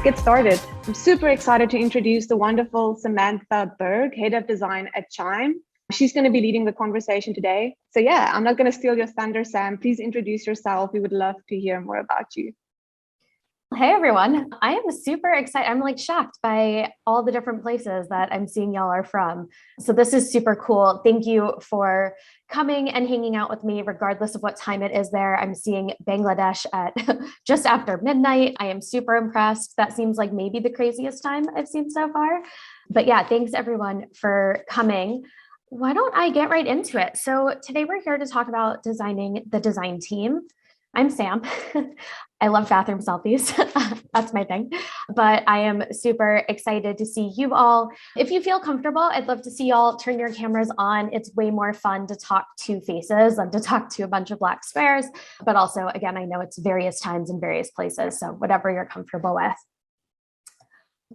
let's get started. I'm super excited to introduce the wonderful Samantha Berg, Head of Design at Chime. She's going to be leading the conversation today. So yeah, I'm not going to steal your thunder, Sam. Please introduce yourself. We would love to hear more about you. Hey everyone, I am super excited. I'm like shocked by all the different places that I'm seeing y'all are from. So this is super cool. Thank you for coming and hanging out with me, regardless of what time it is there. I'm seeing Bangladesh at just after midnight. I am super impressed. That seems like maybe the craziest time I've seen so far. But yeah, thanks everyone for coming. Why don't I get right into it? So today we're here to talk about designing the design team. I'm Sam. I love bathroom selfies. That's my thing. But I am super excited to see you all. If you feel comfortable, I'd love to see y'all turn your cameras on. It's way more fun to talk to faces than to talk to a bunch of black squares. But also, again, I know it's various times and various places. So whatever you're comfortable with.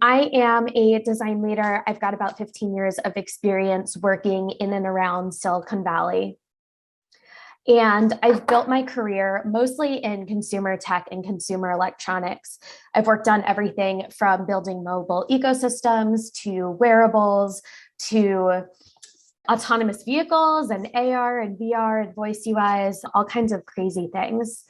I am a design leader. I've got about 15 years of experience working in and around Silicon Valley. And I've built my career mostly in consumer tech and consumer electronics. I've worked on everything from building mobile ecosystems to wearables to autonomous vehicles and AR and VR and voice UIs, all kinds of crazy things.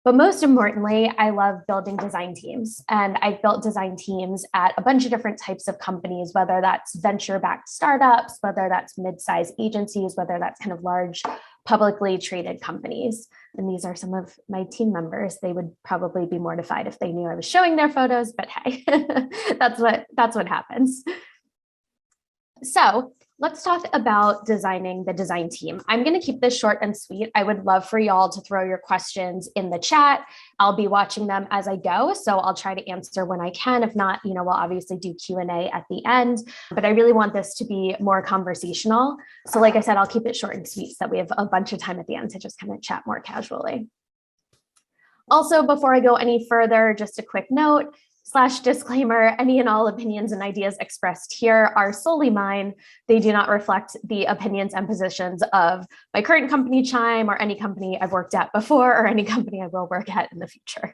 But most importantly, I love building design teams. And I've built design teams at a bunch of different types of companies, whether that's venture-backed startups, whether that's mid-sized agencies, whether that's kind of large publicly traded companies. And these are some of my team members. They would probably be mortified if they knew I was showing their photos, but hey, that's what happens. So let's talk about designing the design team. I'm going to keep this short and sweet. I would love for y'all to throw your questions in the chat. I'll be watching them as I go, so I'll try to answer when I can. If not, we'll obviously do Q&A at the end, but I really want this to be more conversational. So like I said, I'll keep it short and sweet so that we have a bunch of time at the end to just kind of chat more casually. Also, before I go any further, just a quick note, /disclaimer, any and all opinions and ideas expressed here are solely mine. They do not reflect the opinions and positions of my current company, Chime, or any company I've worked at before, or any company I will work at in the future.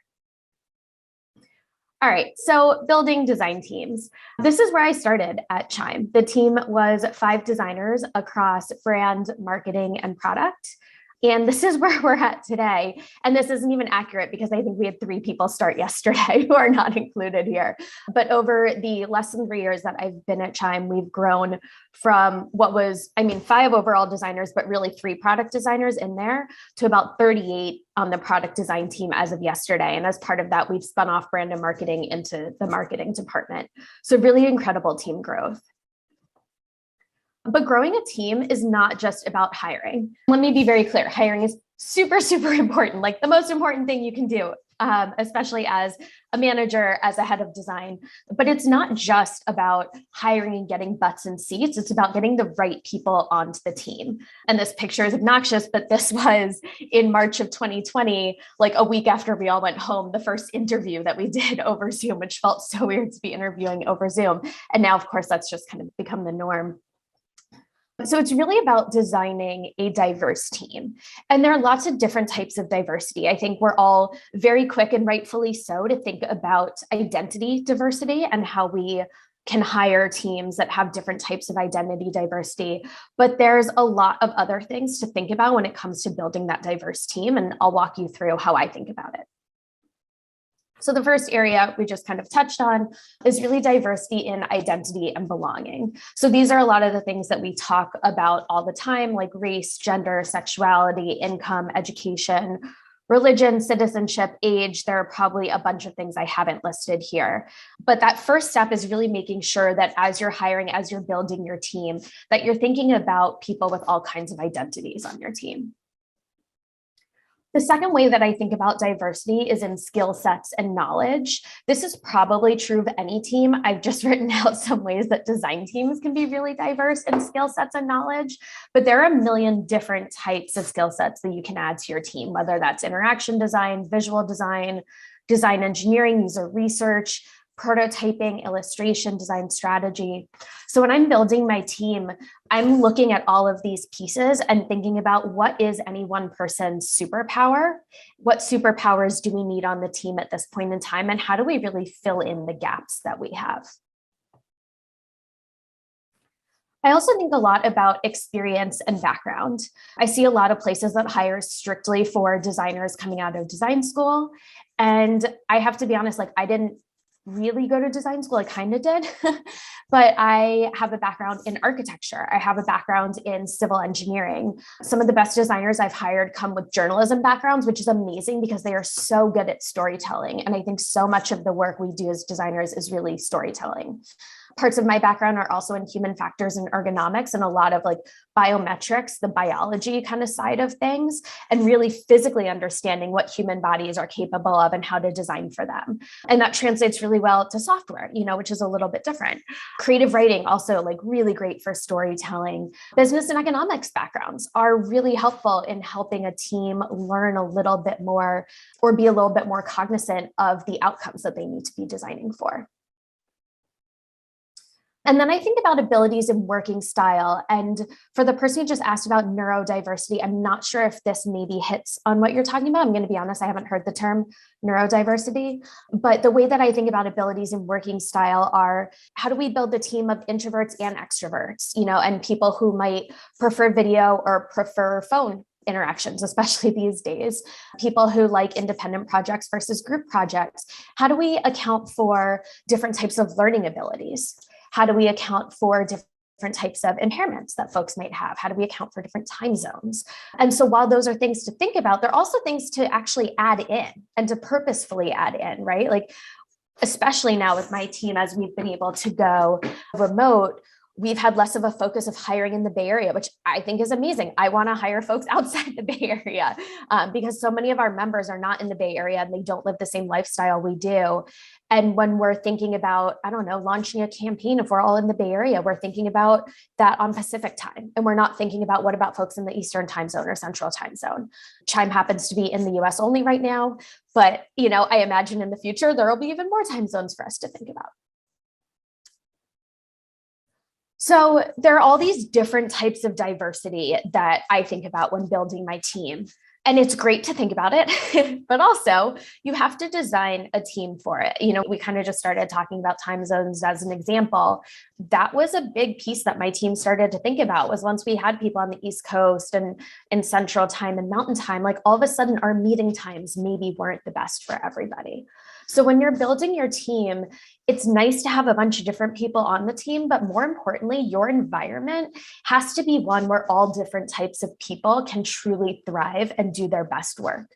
All right, so building design teams. This is where I started at Chime. The team was 5 designers across brand, marketing, and product. And this is where we're at today. And this isn't even accurate because I think we had 3 people start yesterday who are not included here. But over the less than 3 years that I've been at Chime, we've grown from what was, 5 overall designers, but really 3 product designers in there to about 38 on the product design team as of yesterday. And as part of that, we've spun off brand and marketing into the marketing department. So really incredible team growth. But growing a team is not just about hiring. Let me be very clear. Hiring is super, super important, like the most important thing you can do, especially as a manager, as a head of design. But it's not just about hiring and getting butts in seats. It's about getting the right people onto the team. And this picture is obnoxious, but this was in March of 2020, like a week after we all went home, the first interview that we did over Zoom, which felt so weird to be interviewing over Zoom. And now, of course, that's just kind of become the norm. So it's really about designing a diverse team. And there are lots of different types of diversity. I think we're all very quick, and rightfully so, to think about identity diversity and how we can hire teams that have different types of identity diversity. But there's a lot of other things to think about when it comes to building that diverse team. And I'll walk you through how I think about it. So the first area we just kind of touched on is really diversity in identity and belonging. So these are a lot of the things that we talk about all the time, like race, gender, sexuality, income, education, religion, citizenship, age. There are probably a bunch of things I haven't listed here. But that first step is really making sure that as you're hiring, as you're building your team, that you're thinking about people with all kinds of identities on your team. The second way that I think about diversity is in skill sets and knowledge. This is probably true of any team. I've just written out some ways that design teams can be really diverse in skill sets and knowledge, but there are a million different types of skill sets that you can add to your team, whether that's interaction design, visual design, design engineering, user research, prototyping, illustration, design strategy. So when I'm building my team, I'm looking at all of these pieces and thinking about what is any one person's superpower? What superpowers do we need on the team at this point in time? And how do we really fill in the gaps that we have? I also think a lot about experience and background. I see a lot of places that hire strictly for designers coming out of design school. And I have to be honest, like I didn't really go to design school. I kind of did, but I have a background in architecture. I have a background in civil engineering. Some of the best designers I've hired come with journalism backgrounds, which is amazing because they are so good at storytelling. And I think so much of the work we do as designers is really storytelling. Parts of my background are also in human factors and ergonomics and a lot of like biometrics, the biology kind of side of things, and really physically understanding what human bodies are capable of and how to design for them. And that translates really well to software, which is a little bit different. Creative writing, also like really great for storytelling. Business and economics backgrounds are really helpful in helping a team learn a little bit more or be a little bit more cognizant of the outcomes that they need to be designing for. And then I think about abilities and working style. And for the person who just asked about neurodiversity, I'm not sure if this maybe hits on what you're talking about. I'm going to be honest, I haven't heard the term neurodiversity. But the way that I think about abilities and working style are, how do we build a team of introverts and extroverts, and people who might prefer video or prefer phone interactions, especially these days, people who like independent projects versus group projects. How do we account for different types of learning abilities? How do we account for different types of impairments that folks might have? How do we account for different time zones? And so while those are things to think about, they're also things to actually add in and to purposefully add in, right? Like, especially now with my team, as we've been able to go remote, we've had less of a focus of hiring in the Bay Area, which I think is amazing. I want to hire folks outside the Bay Area because so many of our members are not in the Bay Area and they don't live the same lifestyle we do. And when we're thinking about, launching a campaign, if we're all in the Bay Area, we're thinking about that on Pacific time. And we're not thinking about what about folks in the Eastern time zone or Central time zone. Chime happens to be in the US only right now, but I imagine in the future, there will be even more time zones for us to think about. So there are all these different types of diversity that I think about when building my team. And it's great to think about it, but also you have to design a team for it. We kind of just started talking about time zones as an example. That was a big piece that my team started to think about, was once we had people on the East Coast and in Central time and Mountain time, like all of a sudden our meeting times maybe weren't the best for everybody. So when you're building your team, it's nice to have a bunch of different people on the team, but more importantly, your environment has to be one where all different types of people can truly thrive and do their best work.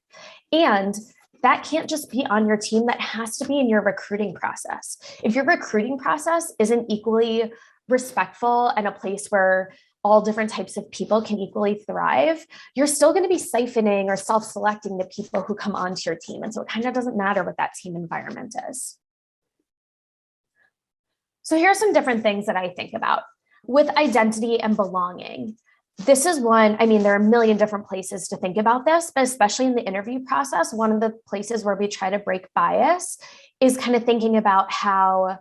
And that can't just be on your team, that has to be in your recruiting process. If your recruiting process isn't equally respectful and a place where all different types of people can equally thrive, you're still going to be siphoning or self-selecting the people who come onto your team. And so it kind of doesn't matter what that team environment is. So here are some different things that I think about with identity and belonging. This is one, there are a million different places to think about this, but especially in the interview process, one of the places where we try to break bias is kind of thinking about how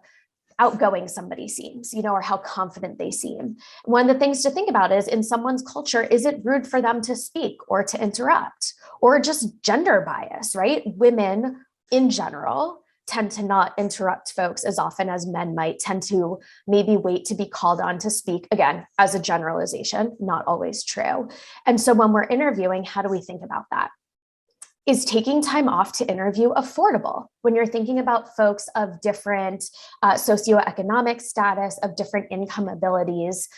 outgoing somebody seems, or how confident they seem. One of the things to think about is, in someone's culture, is it rude for them to speak or to interrupt, or just gender bias, right? Women in general tend to not interrupt folks as often as men might, tend to maybe wait to be called on to speak. Again, as a generalization, not always true. And so when we're interviewing, how do we think about that? Is taking time off to interview affordable? When you're thinking about folks of different socioeconomic status, of different income abilities,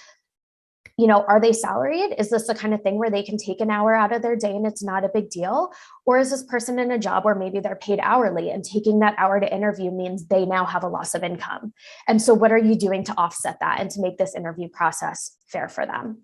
are they salaried? Is this the kind of thing where they can take an hour out of their day and it's not a big deal? Or is this person in a job where maybe they're paid hourly and taking that hour to interview means they now have a loss of income? And so what are you doing to offset that and to make this interview process fair for them?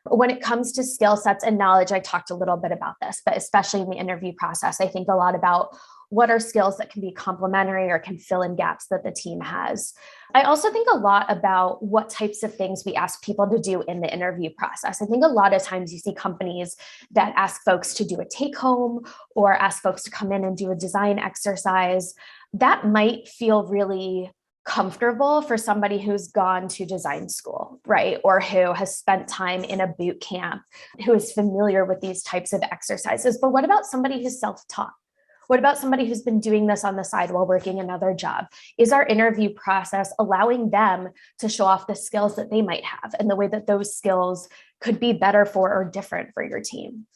When it comes to skill sets and knowledge, I talked a little bit about this, but especially in the interview process, I think a lot about what are skills that can be complementary or can fill in gaps that the team has. I also think a lot about what types of things we ask people to do in the interview process. I think a lot of times you see companies that ask folks to do a take home or ask folks to come in and do a design exercise. That might feel really comfortable for somebody who's gone to design school, right? Or who has spent time in a boot camp, who is familiar with these types of exercises. But what about somebody who's self-taught? What about somebody who's been doing this on the side while working another job? Is our interview process allowing them to show off the skills that they might have and the way that those skills could be better for or different for your team?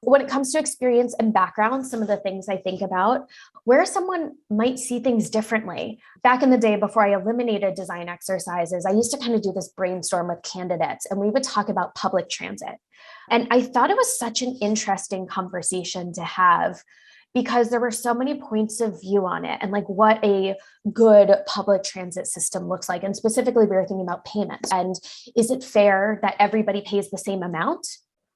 When it comes to experience and background, some of the things I think about, where someone might see things differently. Back in the day, before I eliminated design exercises, I used to kind of do this brainstorm with candidates, and we would talk about public transit. And I thought it was such an interesting conversation to have because there were so many points of view on it and like what a good public transit system looks like. And specifically, we were thinking about payments. And is it fair that everybody pays the same amount,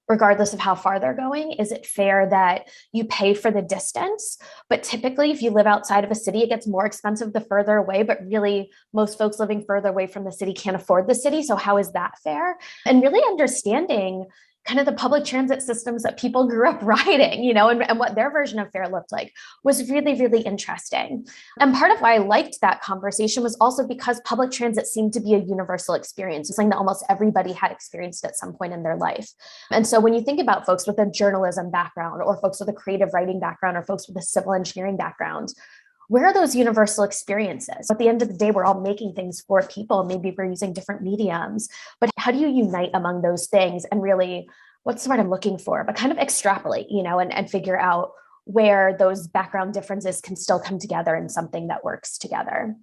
regardless of how far they're going? Is it fair that you pay for the distance? But typically, if you live outside of a city, it gets more expensive the further away, but really most folks living further away from the city can't afford the city. So how is that fair? And really understanding kind of the public transit systems that people grew up riding, and what their version of fair looked like was really, really interesting. And part of why I liked that conversation was also because public transit seemed to be a universal experience. It's something that almost everybody had experienced at some point in their life. And so when you think about folks with a journalism background or folks with a creative writing background or folks with a civil engineering background, where are those universal experiences? At the end of the day, we're all making things for people. Maybe we're using different mediums, but how do you unite among those things? And really, what's the word I'm looking for? But kind of extrapolate, and figure out where those background differences can still come together in something that works together.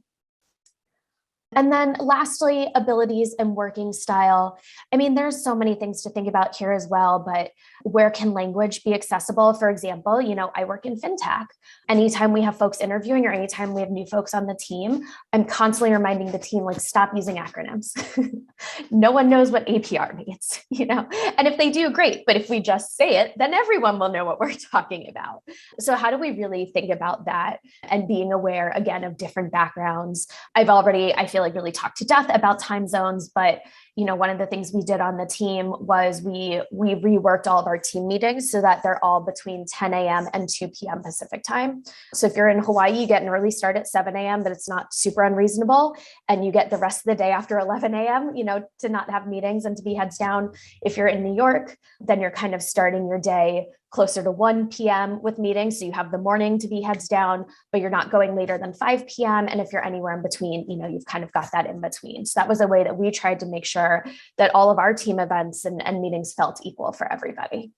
And then lastly, abilities and working style. I mean, there's so many things to think about here as well, but where can language be accessible? For example, I work in fintech. Anytime we have folks interviewing or anytime we have new folks on the team, I'm constantly reminding the team, stop using acronyms. No one knows what APR means, and if they do, great. But if we just say it, then everyone will know what we're talking about. So how do we really think about that and being aware, again, of different backgrounds? I feel like really talked to death about time zones, but one of the things we did on the team was we reworked all of our team meetings so that they're all between 10 a.m. and 2 p.m. Pacific time. So if you're in Hawaii, you get an early start at 7 a.m., but it's not super unreasonable. And you get the rest of the day after 11 a.m., to not have meetings and to be heads down. If you're in New York, then you're kind of starting your day closer to 1 p.m. with meetings. So you have the morning to be heads down, but you're not going later than 5 p.m. And if you're anywhere in between, you've kind of got that in between. So that was a way that we tried to make sure that all of our team events and meetings felt equal for everybody.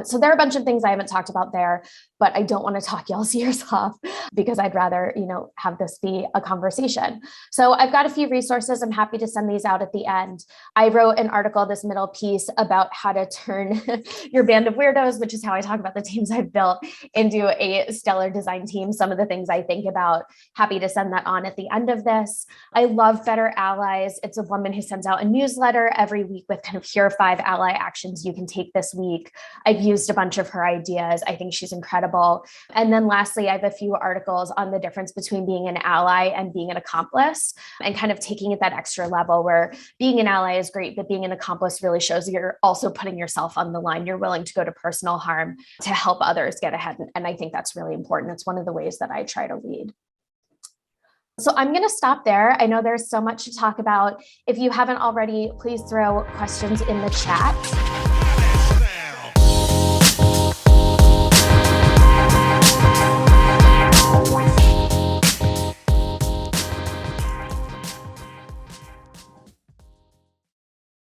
So there are a bunch of things I haven't talked about there, but I don't want to talk y'all's ears off because I'd rather, have this be a conversation. So I've got a few resources. I'm happy to send these out at the end. I wrote an article, this middle piece, about how to turn your band of weirdos, which is how I talk about the teams I've built, into a stellar design team. Some of the things I think about, happy to send that on at the end of this. I love Better Allies. It's a woman who sends out a newsletter every week with kind of here are 5 ally actions you can take this week. I've used a bunch of her ideas. I think she's incredible. And then lastly, I have a few articles on the difference between being an ally and being an accomplice, and kind of taking it that extra level where being an ally is great, but being an accomplice really shows you're also putting yourself on the line. You're willing to go to personal harm to help others get ahead. And I think that's really important. It's one of the ways that I try to lead. So I'm going to stop there. I know there's so much to talk about. If you haven't already, please throw questions in the chat.